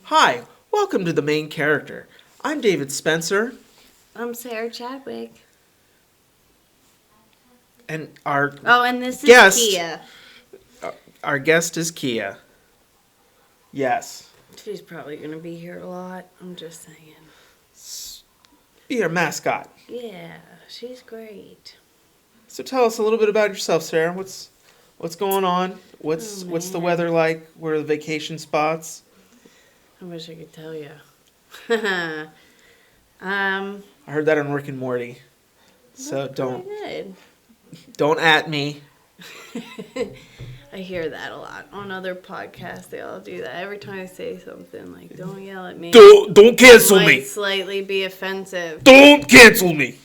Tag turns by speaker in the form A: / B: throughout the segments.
A: Hi, welcome to The Main Character. I'm David Spencer,
B: I'm Sarah Chadwick.
A: and our
B: And this is
A: guest,
B: Kia.
A: our guest is Kia. Yes,
B: She's probably going to be here a lot. I'm just saying.
A: be our mascot.
B: Yeah, she's great.
A: So tell us a little bit about yourself, Sarah. What's going on? What's the
B: man.
A: weather like? Where are the vacation spots?
B: I wish I could tell you.
A: I heard that on Rick and Morty. So don't at me.
B: I hear that a lot on other podcasts. They all do that every time I say something like, "Don't yell at me."
A: Don't cancel
B: It might
A: me.
B: slightly be offensive.
A: Don't cancel me.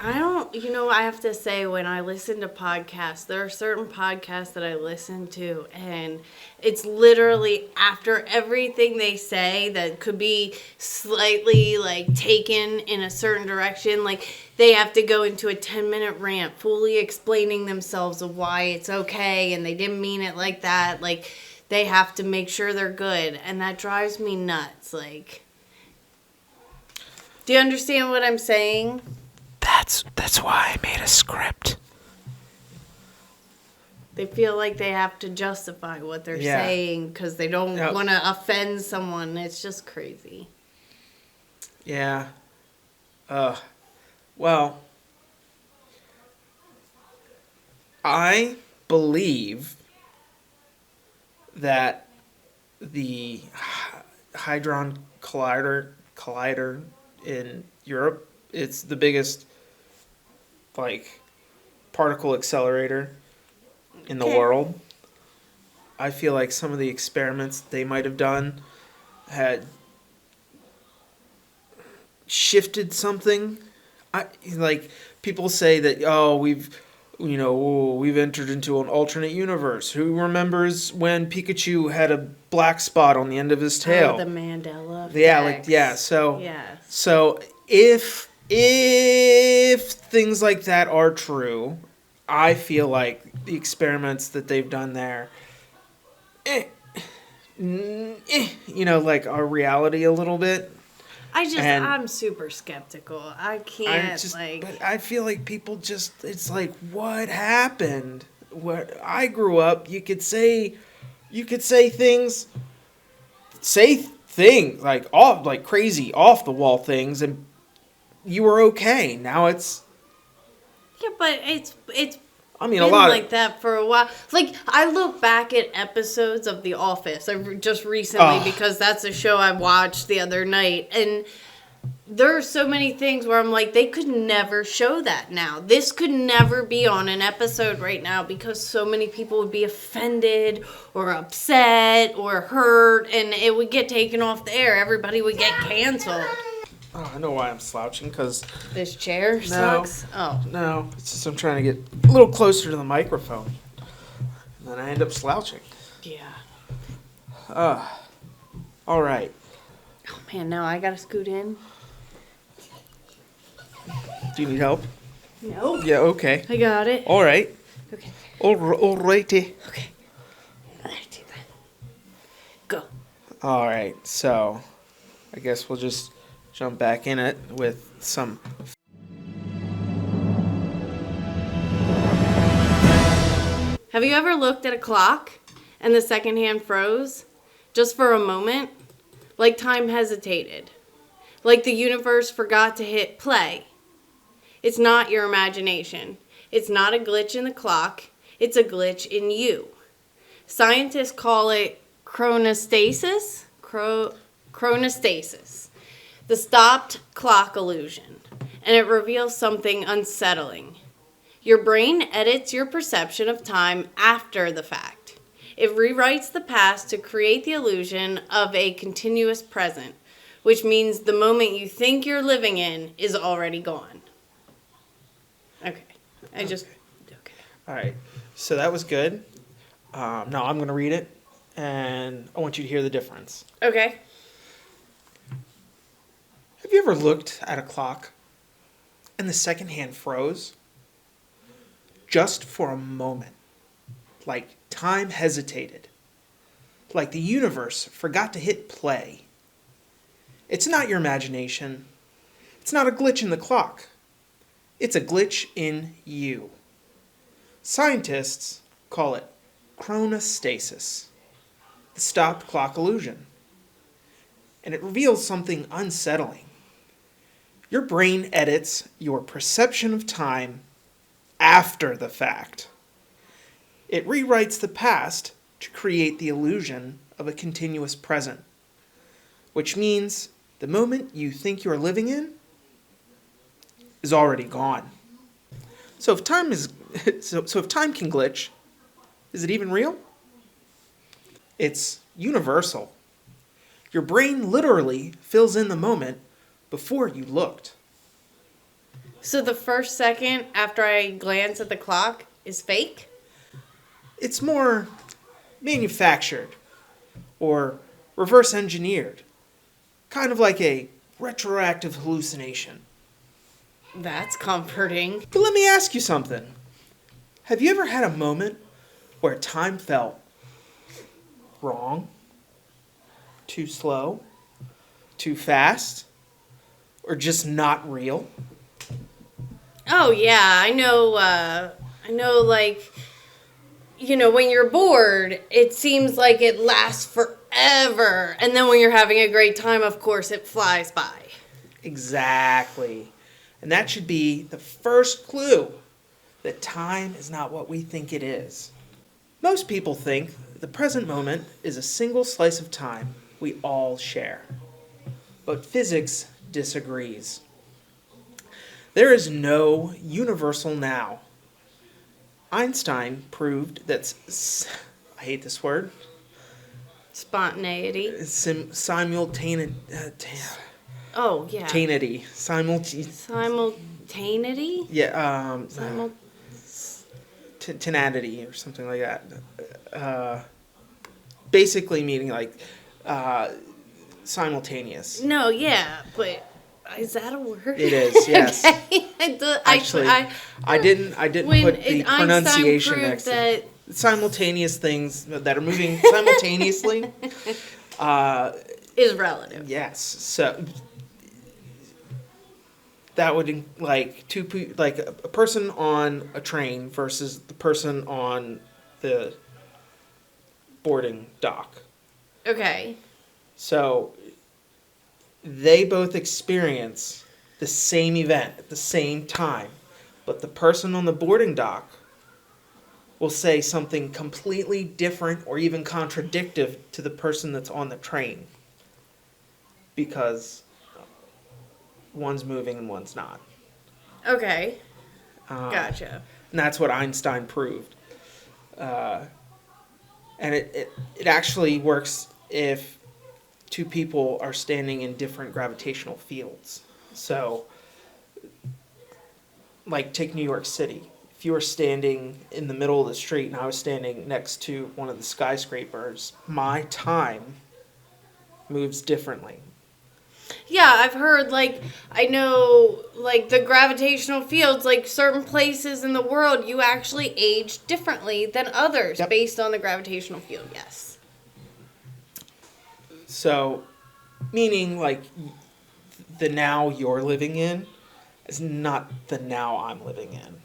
B: I have to say, when I listen to podcasts, there are certain podcasts that I listen to, and it's literally after everything they say that could be slightly, taken in a certain direction. Like, they have to go into a 10-minute rant, fully explaining themselves of why it's okay, and they didn't mean it like that. Like, they have to make sure they're good, and that drives me nuts. Like, do you understand what I'm saying?
A: That's why I made a script.
B: They feel like they have to justify what they're saying because they don't want to offend someone. It's just crazy.
A: Yeah. Well, I believe that the Hadron Collider in Europe, it's the biggest particle accelerator in the world. I feel like some of the experiments they might have done had shifted something. People say that we've entered into an alternate universe. Who remembers when Pikachu had a black spot on the end of his tail?
B: Oh, the Mandela
A: So
B: effect.
A: so if things like that are true, I feel like the experiments that they've done there, are reality a little bit.
B: I'm super skeptical. I can't,
A: But I feel like people it's like, what happened? What I grew up, you could say things, like crazy off the wall things, and you were okay. Now it's.
B: Yeah, but it's
A: A
B: been
A: lot
B: like that for a while. Like, I look back at episodes of The Office just recently because that's a show I watched the other night, and there are so many things where I'm like, they could never show that now. This could never be on an episode right now because so many people would be offended or upset or hurt, and it would get taken off the air. Everybody would get canceled.
A: Oh, I know why I'm slouching, because...
B: This chair sucks? Oh.
A: No, it's just I'm trying to get a little closer to the microphone. And then I end up slouching.
B: Yeah.
A: All right.
B: Oh, man, now I gotta scoot in.
A: Do you need help?
B: No.
A: Yeah, okay.
B: I got it.
A: All right.
B: Okay.
A: All righty.
B: Okay. Let's do that. Go.
A: All right, so I guess we'll just jump back in it with some...
B: Have you ever looked at a clock and the second hand froze? Just for a moment? Like time hesitated. Like the universe forgot to hit play. It's not your imagination. It's not a glitch in the clock. It's a glitch in you. Scientists call it chronostasis. Chronostasis. The stopped clock illusion. And it reveals something unsettling. Your brain edits your perception of time after the fact. It rewrites the past to create the illusion of a continuous present, which means the moment you think you're living in is already gone. Okay. Okay.
A: All right. So that was good. Now I'm going to read it, and I want you to hear the difference.
B: Okay.
A: Have you ever looked at a clock and the second hand froze? Just for a moment. Like time hesitated. Like the universe forgot to hit play. It's not your imagination. It's not a glitch in the clock. It's a glitch in you. Scientists call it chronostasis, the stopped clock illusion. And it reveals something unsettling. Your brain edits your perception of time after the fact. It rewrites the past to create the illusion of a continuous present, which means the moment you think you're living in is already gone. So if time can glitch, is it even real? It's universal. Your brain literally fills in the moment before you looked.
B: So the first second after I glance at the clock is fake?
A: It's more manufactured or reverse engineered, kind of like a retroactive hallucination.
B: That's comforting.
A: But let me ask you something. Have you ever had a moment where time felt wrong, too slow, too fast, or just not real?
B: Oh yeah, I know, like, when you're bored, it seems like it lasts forever. And then when you're having a great time, of course, it flies by.
A: Exactly. And that should be the first clue that time is not what we think it is. Most people think the present moment is a single slice of time we all share. But physics disagrees. There is no universal now. Einstein proved that, I hate this word,
B: Spontaneity.
A: simultaneity.
B: Oh, yeah. Simultaneity?
A: Yeah, tenacity or something like that. Basically meaning like simultaneous.
B: No, yeah, but is that a word?
A: It is, yes.
B: Okay.
A: Actually, I didn't put the pronunciation next to it. Simultaneous things that are moving simultaneously.
B: Is relative.
A: Yes, so that would like a person on a train versus the person on the boarding dock.
B: Okay.
A: So they both experience the same event at the same time, but the person on the boarding dock will say something completely different or even contradictory to the person that's on the train because one's moving and one's not.
B: Okay. Gotcha.
A: And that's what Einstein proved. And it actually works if two people are standing in different gravitational fields. So, like, take New York City. If you were standing in the middle of the street and I was standing next to one of the skyscrapers, my time moves differently.
B: Yeah, I've heard, I know, the gravitational fields, certain places in the world, you actually age differently than others based on the gravitational field, yes.
A: So, meaning, the now you're living in is not the now I'm living in.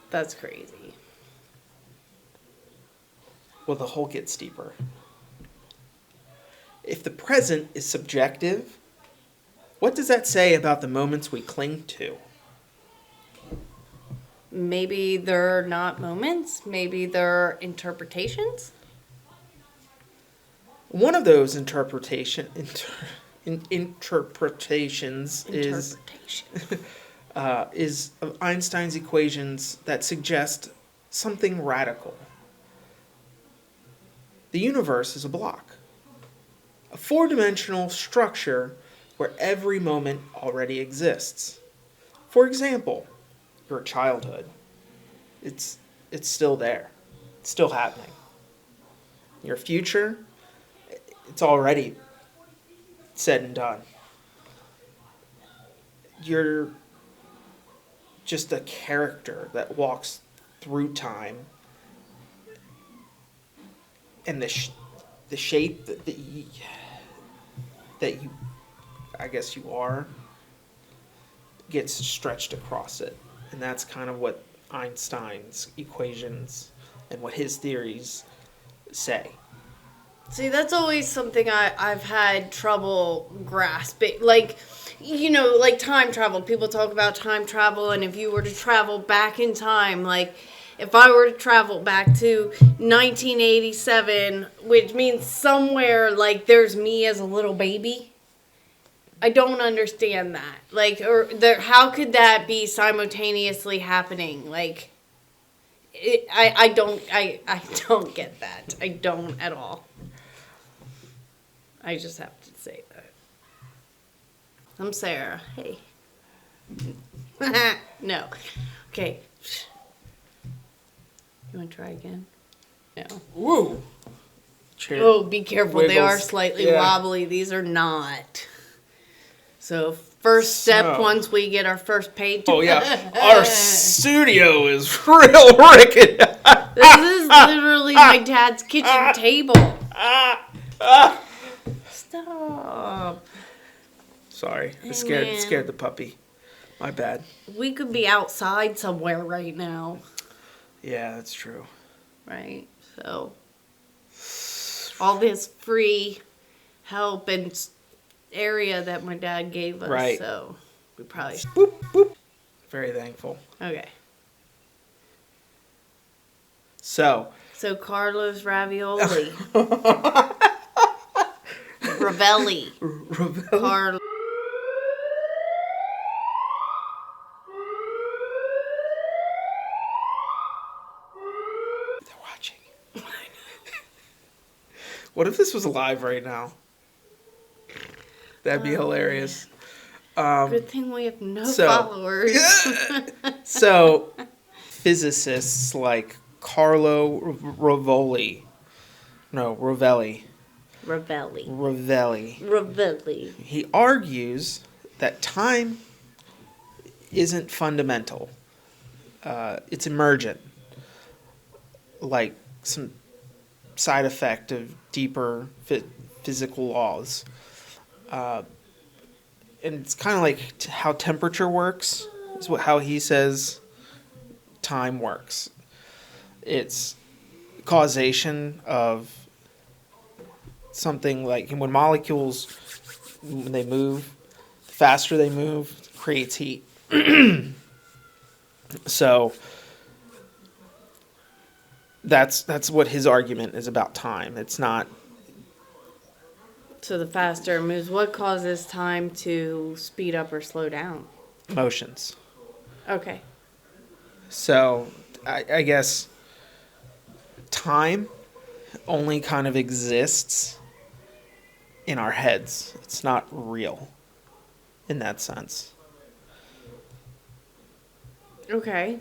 B: That's crazy.
A: Well, the hole gets deeper. If the present is subjective, what does that say about the moments we cling to?
B: Maybe they're not moments. Maybe they're interpretations.
A: One of those interpretations is of Einstein's equations that suggest something radical. The universe is a block, a four-dimensional structure where every moment already exists. For example, your childhood. It's still there. It's still happening. Your future, it's already said and done. You're just a character that walks through time, and the shape, that you, I guess you are, gets stretched across it. And that's kind of what Einstein's equations and what his theories say.
B: See, that's always something I've had trouble grasping. Like, like time travel. People talk about time travel, and if you were to travel back in time, like, if I were to travel back to 1987, which means somewhere, like, there's me as a little baby, I don't understand that. Like, how could that be simultaneously happening? Like, I don't get that. I don't at all. I just have to say that. I'm Sarah. Hey. No. Okay. You want to try again? No.
A: Woo! Chair.
B: Oh, be careful. They are
A: Wiggles.
B: slightly
A: Yeah.
B: wobbly. These are not. So, first step,
A: So-
B: once we get our first page.
A: Oh yeah, our studio is real rickety.
B: This is literally my dad's kitchen table. Stop.
A: Sorry, I
B: Hey,
A: scared
B: man.
A: scared the puppy. My bad.
B: We could be outside somewhere right now,
A: Yeah, that's true.
B: right? So, all this free help and area that my dad gave us.
A: Right.
B: So, we probably.
A: Boop boop. Very thankful.
B: Okay.
A: So,
B: So, Carlos Ravioli. Ravelli.
A: Ravelli.
B: Carlos.
A: They're watching. What if this was live right now? That'd be hilarious.
B: Good thing we have no
A: so-
B: followers.
A: So, physicists like Carlo Rovelli,
B: Ravelli.
A: Ravelli,
B: Ravelli.
A: he argues that time isn't fundamental. It's emergent, like some side effect of deeper physical laws. And it's kind of like how temperature works, is how he says time works. It's causation of something like when molecules, when they move, the faster they move, creates heat. So that's what his argument is about time. It's not
B: So the faster it moves, what causes time to speed up or slow down?
A: motions.
B: Okay.
A: So I guess time only kind of exists in our heads. It's not real in that sense.
B: Okay.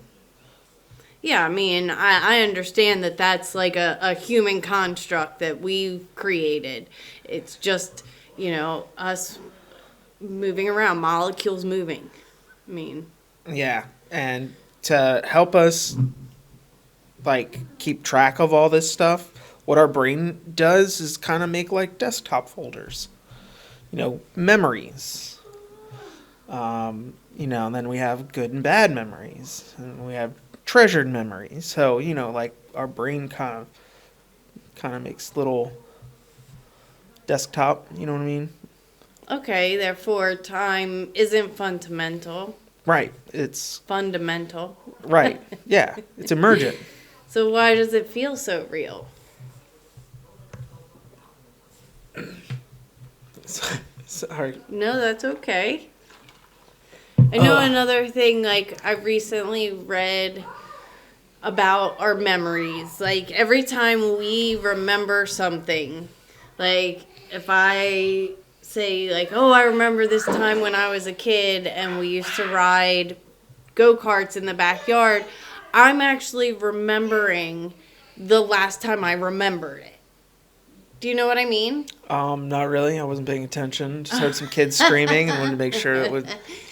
B: Yeah, I mean, I understand that that's like a human construct that we've created. It's just, us moving around, molecules moving. I mean,
A: Yeah, and to help us like keep track of all this stuff, what our brain does is kind of make like desktop folders. Memories. And then we have good and bad memories, and we have treasured memories. So, like our brain kind of makes little desktop, you know what I mean?
B: okay, therefore time isn't fundamental.
A: Right. It's
B: Fundamental.
A: right. Yeah, it's emergent.
B: So why does it feel so real?
A: Sorry.
B: No, that's okay. I know
A: Ugh.
B: another thing, like, I recently read about our memories. Like, every time we remember something, like, if I say, like, oh, I remember this time when I was a kid and we used to ride go-karts in the backyard, I'm actually remembering the last time I remembered it. Do you know what I mean?
A: Not really. I wasn't paying attention. Just heard some kids screaming and wanted to make sure it was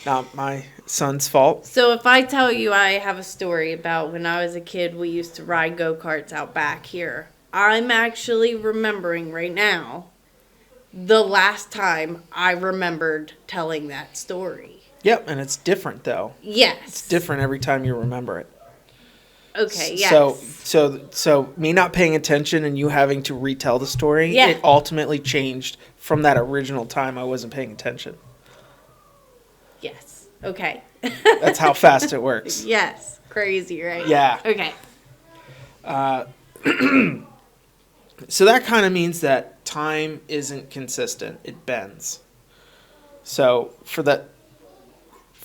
A: not my son's fault.
B: So if I tell you I have a story about when I was a kid, we used to ride go-karts out back here. I'm actually remembering right now the last time I remembered telling that story.
A: Yep, and it's different though.
B: Yes.
A: It's different every time you remember it.
B: Okay, yes.
A: So me not paying attention and you having to retell the story,
B: Yeah.
A: it ultimately changed from that original time I wasn't paying attention.
B: Yes. Okay.
A: That's how fast it works.
B: Yes. Crazy, right?
A: Yeah.
B: Okay.
A: So that kind of means that time isn't consistent. It bends. So for that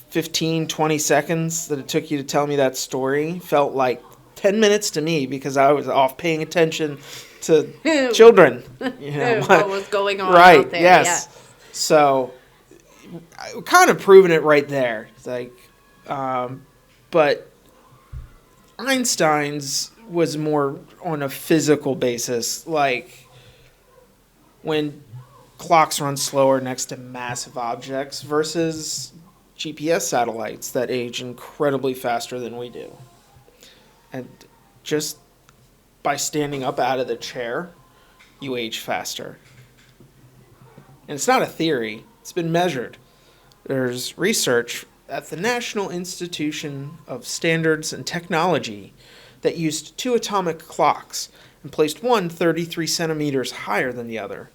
A: 15, 20 seconds that it took you to tell me that story felt like 10 minutes to me because I was off paying attention to children. You know,
B: What was going on
A: right,
B: out there?
A: yes. So I kind of proven it right there. It's like, but Einstein's was more on a physical basis, like when clocks run slower next to massive objects versus GPS satellites that age incredibly faster than we do. And just by standing up out of the chair, you age faster. And it's not a theory, it's been measured. There's research at the National Institution of Standards and Technology that used 2 atomic clocks and placed one 33 centimeters higher than the other.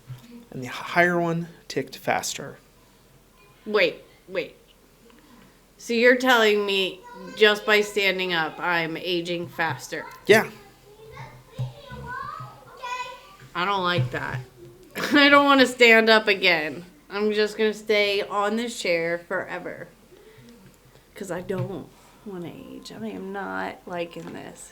A: And the higher one ticked faster.
B: Wait. So you're telling me just by standing up, I'm aging faster?
A: Yeah.
B: I don't like that. I don't want to stand up again. I'm just going to stay on this chair forever. Because I don't want to age. I am not liking this.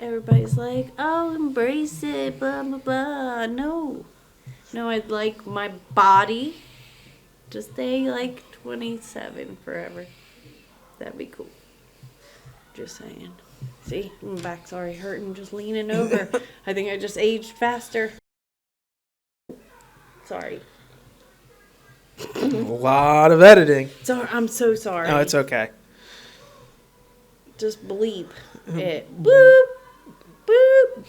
B: Everybody's like, oh, embrace it, blah, blah, blah. No, I'd like my body to stay like 27 forever. That'd be cool. Just saying. See, my back's already hurting just leaning over. I think I just aged faster. Sorry.
A: A lot of editing.
B: Sorry, I'm so sorry.
A: No, it's okay.
B: Just bleep it. Boop. Boop.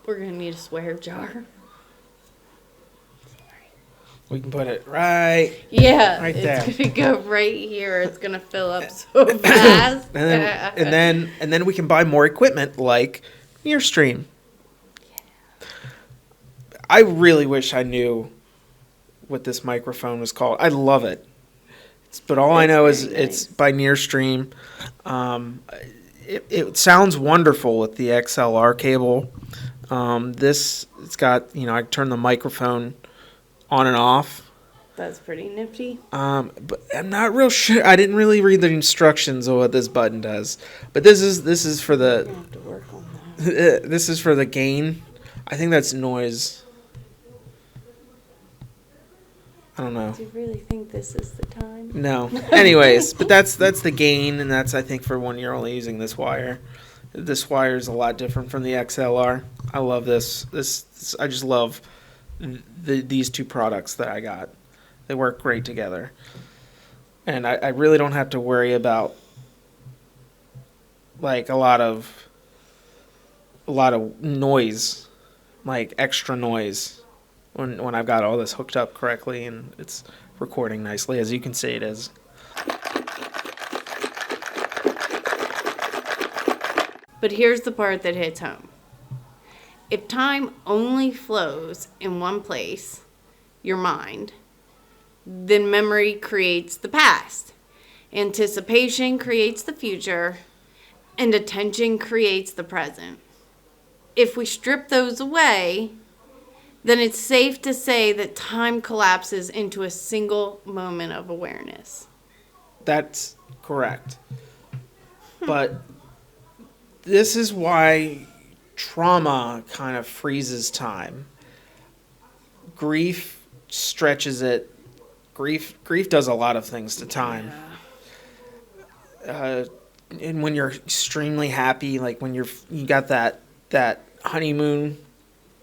B: We're going to need a swear jar.
A: We can put it right.
B: Yeah,
A: Right
B: it's
A: there.
B: going to go right here. It's going to fill up so fast.
A: and then we can buy more equipment like Nearstream. I really wish I knew what this microphone was called. I love it. But all I know is it's by Nearstream. It sounds wonderful with the XLR cable. It's got, I turn the microphone on and off.
B: That's pretty nifty.
A: But I'm not real sure. I didn't really read the instructions of what this button does. But this is for the.
B: I have to work on that.
A: This is for the gain. I think that's noise. I don't know.
B: Do you really think this is the time?
A: No. Anyways, but that's the gain, and that's, I think, for when you're only using this wire. This wire is a lot different from the XLR. I love this. I just love these two products that I got. They work great together. And I really don't have to worry about like a lot of noise, like extra noise. When I've got all this hooked up correctly and it's recording nicely, as you can see it is.
B: But here's the part that hits home. If time only flows in one place, your mind, then memory creates the past. Anticipation creates the future, and attention creates the present. If we strip those away, then it's safe to say that time collapses into a single moment of awareness.
A: That's correct. But this is why trauma kind of freezes time. Grief stretches it. Grief does a lot of things to time. And when you're extremely happy, like when you got that honeymoon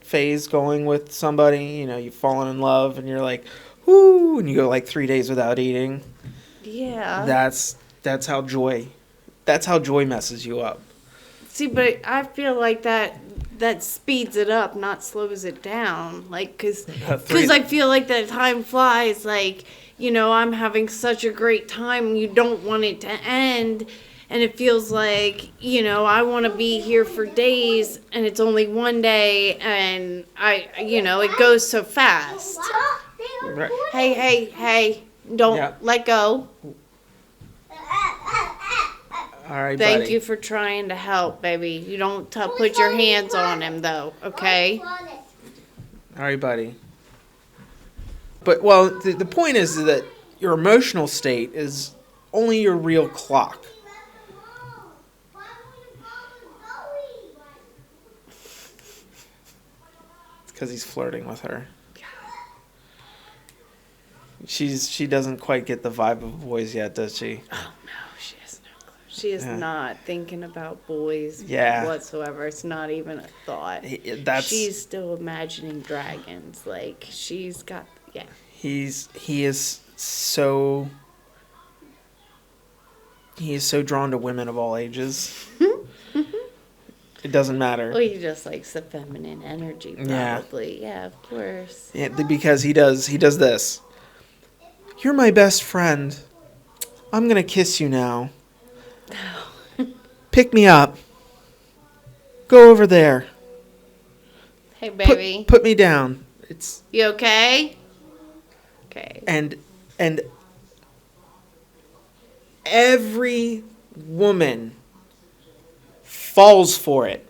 A: phase going with somebody, you've fallen in love and you're like, whoo, and you go like 3 days without eating.
B: Yeah.
A: That's how joy messes you up.
B: See, but I feel like that that speeds it up, not slows it down. Like, because
A: Three-
B: I feel like that time flies. Like, I'm having such a great time. You don't want it to end. And it feels like, I want to be here for days, and it's only one day, and it goes so fast.
A: Right.
B: Hey, don't
A: Yeah.
B: let go.
A: All right,
B: Thank
A: buddy.
B: you for trying to help, baby. You don't put your hands on him, though, okay?
A: All right, buddy. But, well, the point is that your emotional state is only your real clock. It's because he's flirting with her. She doesn't quite get the vibe of boys yet, does she?
B: Oh, no, she has no clue. She is
A: Yeah.
B: not thinking about boys whatsoever. It's not even a thought. She's still imagining dragons. Like, she's got,
A: He is so drawn to women of all ages. It doesn't matter.
B: Well, he just likes the feminine energy, probably. Yeah, of course.
A: Yeah, because he does this. You're my best friend. I'm gonna kiss you now. Pick me up. Go over there.
B: Hey, baby.
A: Put me down. It's
B: You okay? Okay.
A: and every woman falls for it.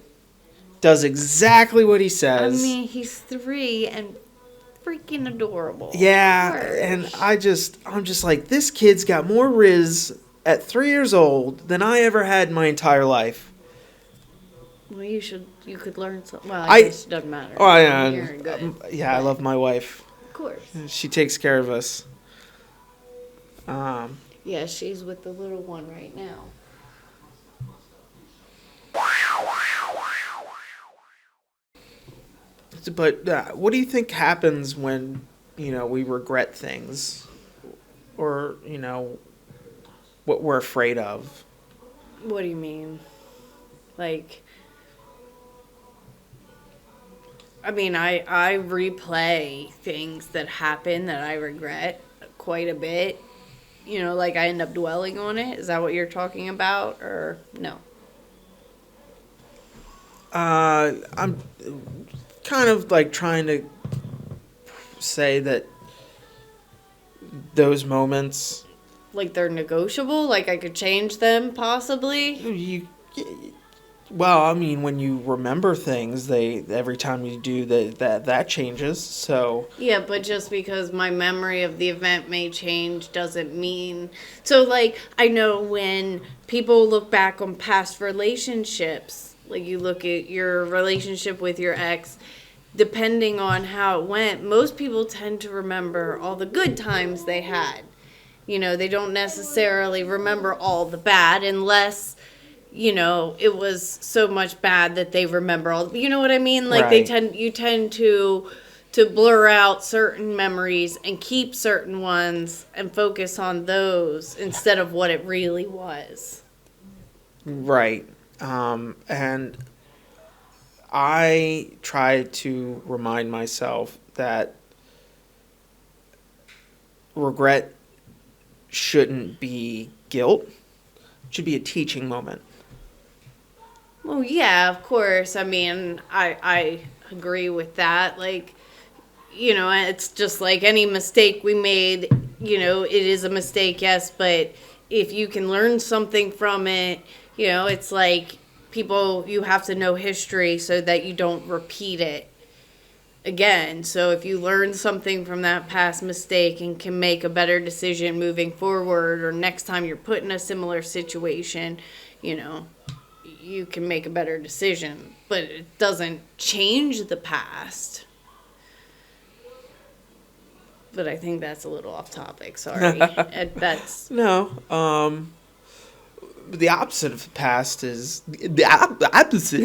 A: Does exactly what he
B: I
A: says.
B: mean, he's 3 and freaking adorable.
A: Yeah,
B: Of course.
A: and I'm just like, this kid's got more riz at 3 years old than I ever had in my entire life.
B: Well, you could learn something. Well,
A: I
B: guess it doesn't matter.
A: Oh,
B: You're good.
A: I love my wife.
B: Of course.
A: She takes care of us.
B: Yeah, she's with the little one right now.
A: But what do you think happens when, we regret things? Or, what we're afraid of?
B: What do you mean? Like, I mean, I replay things that happen that I regret quite a bit. Like I end up dwelling on it. Is that what you're talking about? Or no?
A: I'm kind of like trying to say that those moments,
B: Like they're negotiable? Like I could change them possibly?
A: well, I mean, when you remember things, every time you do that changes. So
B: Yeah, but just because my memory of the event may change doesn't mean... So, like, I know when people look back on past relationships, like you look at your relationship with your ex, depending on how it went, most people tend to remember all the good times they had. They don't necessarily remember all the bad unless... it was so much bad that they remember all. You know what I mean? Like
A: Right.
B: you tend to blur out certain memories and keep certain ones and focus on those instead of what it really was.
A: right, and I try to remind myself that regret shouldn't be guilt. It should be a teaching moment.
B: Well, yeah, of course. I mean, I agree with that. Like, it's just like any mistake we made, it is a mistake, yes, but if you can learn something from it, it's like you have to know history so that you don't repeat it again. So if you learn something from that past mistake and can make a better decision moving forward, or next time you're put in a similar situation, you can make a better decision, but it doesn't change the past. But I think that's a little off topic. Sorry. That's
A: No, the opposite of the past is the opposite.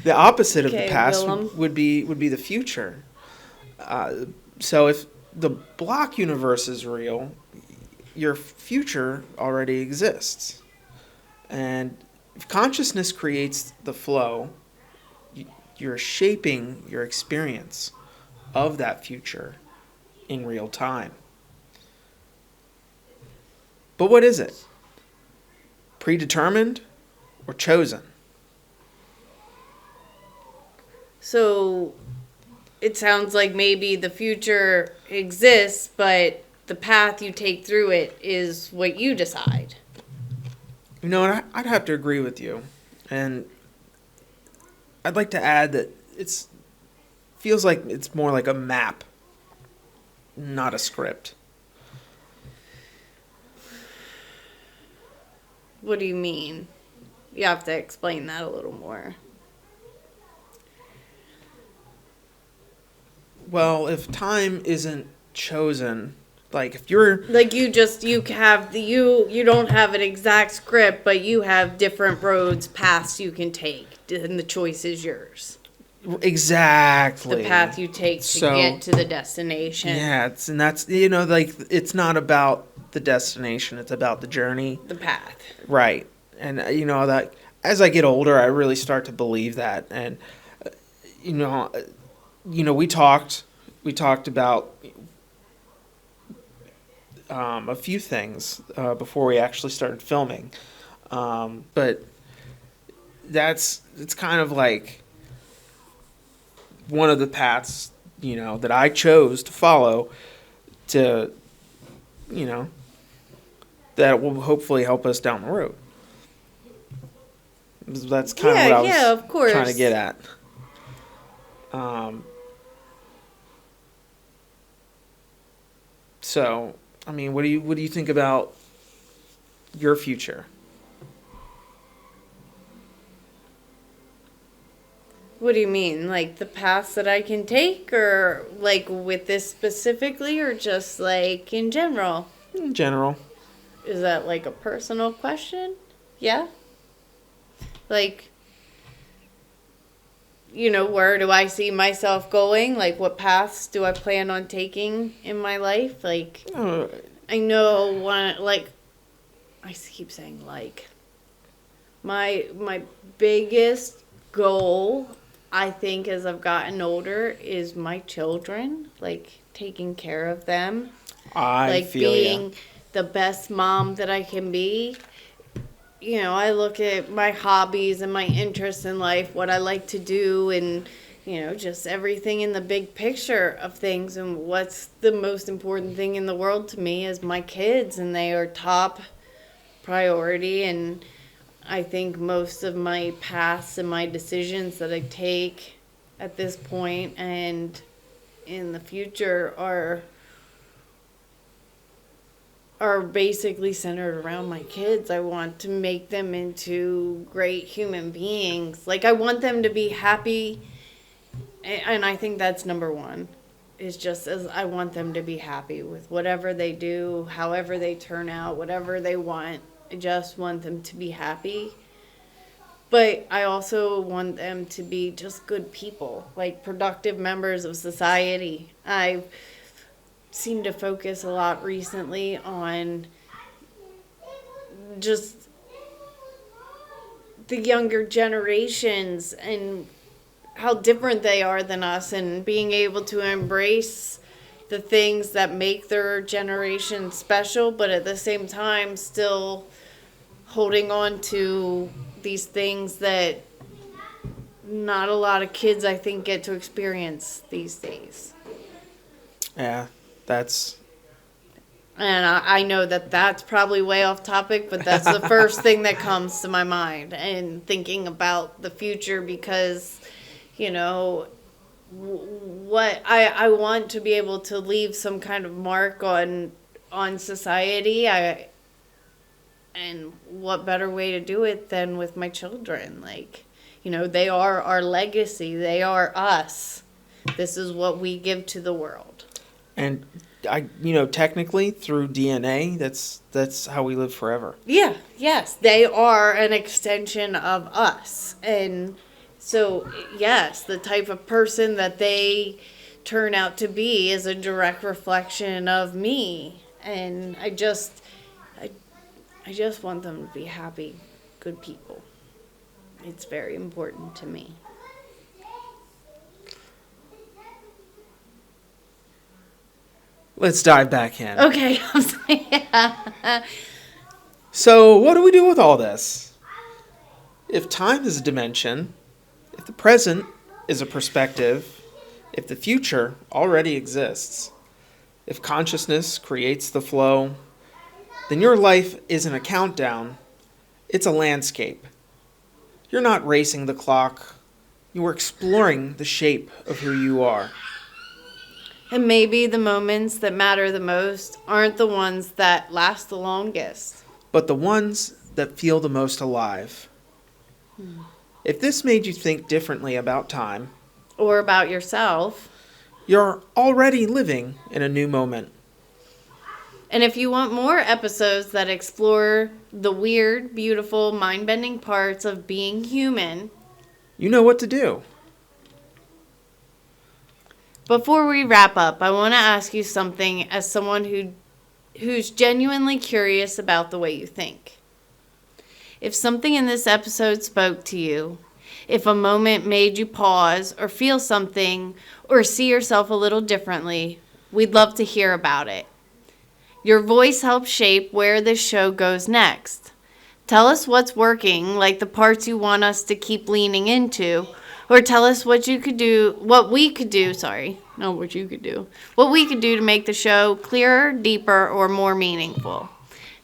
A: The opposite of the
B: Okay,
A: past
B: Willem.
A: would be the future. So if the block universe is real, your future already exists, and if consciousness creates the flow, you're shaping your experience of that future in real time. But what is it? Predetermined or chosen?
B: So it sounds like maybe the future exists, but the path you take through it is what you decide.
A: You know, and I'd have to agree with you. And I'd like to add that it's feels like it's more like a map, not a script.
B: What do you mean? You have to explain that a little more.
A: Well, if time isn't chosen, like if you're
B: Like you don't have an exact script, but you have different roads, paths you can take, and the choice is yours.
A: exactly
B: The path you take to get to the destination.
A: Yeah, that's like it's not about the destination; it's about the journey,
B: The path.
A: right? And that as I get older, I really start to believe that. And you know, we talked about a few things before we actually started filming, but it's kind of like one of the paths that I chose to follow to that will hopefully help us down the road. That's kind of what I was
B: of course.
A: trying to get at. So, I mean, what do you think about your future?
B: What do you mean? Like the paths that I can take, or like with this specifically, or just like in general?
A: In general.
B: Is that like a personal question? Yeah? Like, where do I see myself going? Like, what paths do I plan on taking in my life? Like, I know I keep saying like. My biggest goal, I think, as I've gotten older, is my children. Like, taking care of them.
A: I feel
B: being the best mom that I can be. I look at my hobbies and my interests in life, what I like to do, and, just everything in the big picture of things. And what's the most important thing in the world to me is my kids, and they are top priority. And I think most of my paths and my decisions that I take at this point and in the future are basically centered around my kids. I want to make them into great human beings. Like, I want them to be happy, and I think that's number one. Is just as I want them to be happy with whatever they do, however they turn out, whatever they want. I just want them to be happy. But I also want them to be just good people, like productive members of society. I seem to focus a lot recently on just the younger generations and how different they are than us, and being able to embrace the things that make their generation special, but at the same time still holding on to these things that not a lot of kids, I think, get to experience these days.
A: Yeah, that's...
B: And I know that that's probably way off topic, but that's the first thing that comes to my mind. And thinking about the future, because, what I want to be able to leave some kind of mark on society. And what better way to do it than with my children? Like, they are our legacy. They are us. This is what we give to the world.
A: And technically through DNA, that's how we live forever.
B: Yeah, yes, they are an extension of us. And so, yes, the type of person that they turn out to be is a direct reflection of me. And I just want them to be happy, good people. It's very important to me.
A: let's dive back in.
B: Okay, I'm sorry. Yeah.
A: So, what do we do with all this? If time is a dimension, if the present is a perspective, if the future already exists, if consciousness creates the flow, then your life isn't a countdown, it's a landscape. You're not racing the clock, you are exploring the shape of who you are.
B: And maybe the moments that matter the most aren't the ones that last the longest.
A: But the ones that feel the most alive. If this made you think differently about time,
B: Or about yourself.
A: you're already living in a new moment.
B: And if you want more episodes that explore the weird, beautiful, mind-bending parts of being human,
A: You know what to do.
B: before we wrap up, I want to ask you something as someone who's genuinely curious about the way you think. If something in this episode spoke to you, if a moment made you pause or feel something or see yourself a little differently, we'd love to hear about it. Your voice helps shape where this show goes next. Tell us what's working, like the parts you want us to keep leaning into, or tell us what we could do to make the show clearer, deeper, or more meaningful.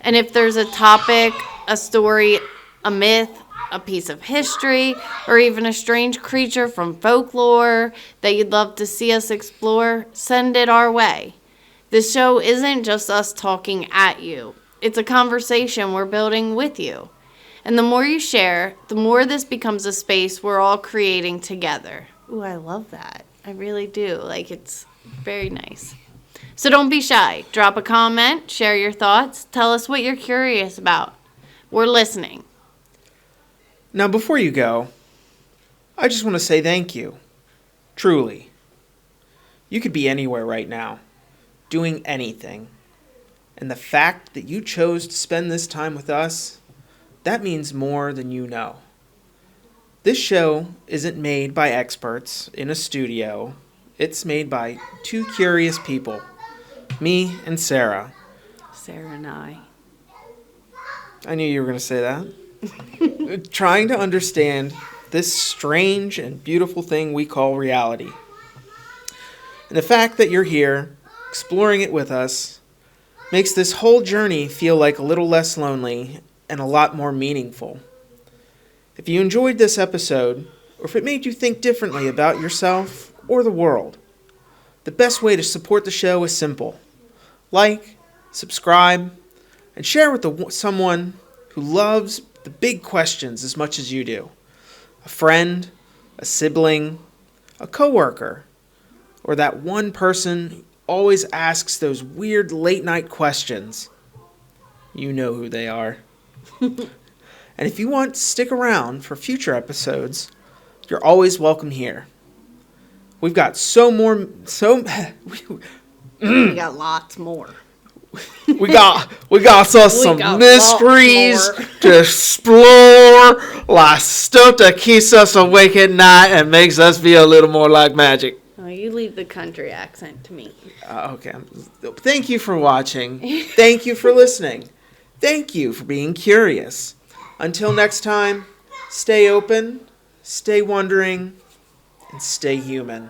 B: And if there's a topic, a story, a myth, a piece of history, or even a strange creature from folklore that you'd love to see us explore, send it our way. This show isn't just us talking at you. It's a conversation we're building with you. And the more you share, the more this becomes a space we're all creating together. Ooh, I love that. I really do. Like, it's very nice. So don't be shy. Drop a comment, share your thoughts, tell us what you're curious about. We're listening.
A: Now, before you go, I just want to say thank you. Truly. You could be anywhere right now, doing anything. And the fact that you chose to spend this time with us, that means more than you know. This show isn't made by experts in a studio. It's made by two curious people, me and Sarah.
B: Sarah and I.
A: I knew you were going to say that. Trying to understand this strange and beautiful thing we call reality. And the fact that you're here, exploring it with us, makes this whole journey feel like a little less lonely and a lot more meaningful. If you enjoyed this episode, or if it made you think differently about yourself or the world, the best way to support the show is simple. Like, subscribe, and share with someone who loves the big questions as much as you do. A friend, a sibling, a coworker, or that one person who always asks those weird late-night questions. You know who they are. And if you want to stick around for future episodes, you're always welcome here. We've got
B: We got lots more.
A: we got us some
B: got
A: mysteries
B: lots more.
A: to explore, like stuff that keeps us awake at night and makes us feel a little more like magic.
B: Oh, you leave the country accent to me.
A: Okay. Thank you for watching. Thank you for listening. Thank you for being curious. Until next time, stay open, stay wondering, and stay human.